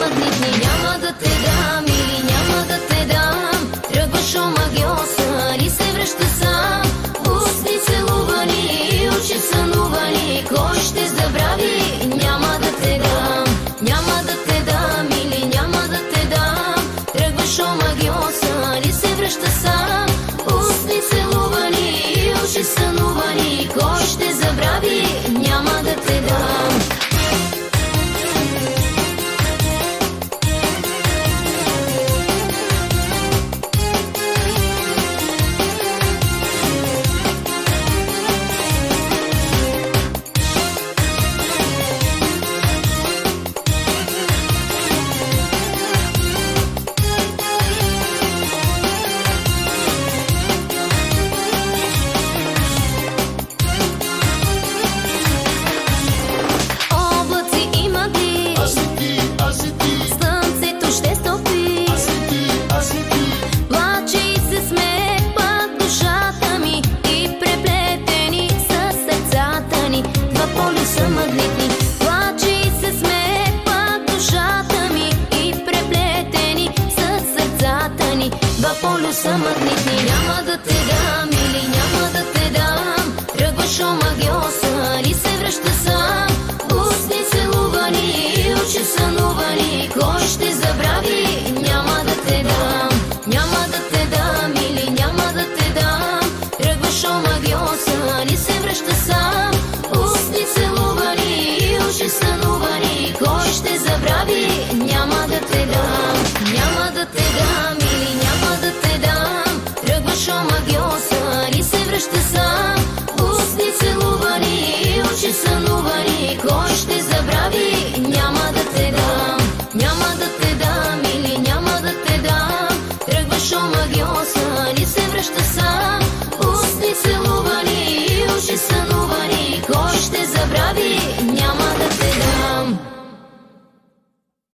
магнитни. Няма да те дам или няма да те дам. Тръгваш омагьосан и се връща сам. Устни целувани, очи сънувани. Кой ще забрави? Няма да те дам. Няма да те дам или няма да те дам. Тръгваш омагьосан и се връща сам. Устни целувани, очи сънувани. Кой ще забрави? Няма да те дам. Са магнитни. Няма да те дам или няма да те дам. Тръгваш омагьосан и се връща сам. Устни целувани, очи сънувани. Кой ще забрави? Няма да те дам. Няма да те дам или няма да те дам. Тръгваш омагьосан и се връща сам. Устни целувани, очи сънувани. Кой ще забрави? Няма да те дам. Няма да те дам или няма да те дам. Тръгваш омагьосан и се връща сам. Устни целувани, очи сънувани. Кой ще забрави? Няма да те дам. Няма да те дам или няма да те дам. Тръгваш омагьосан и се връща сам. Устни целувани, очи сънувани. Кой ще забрави?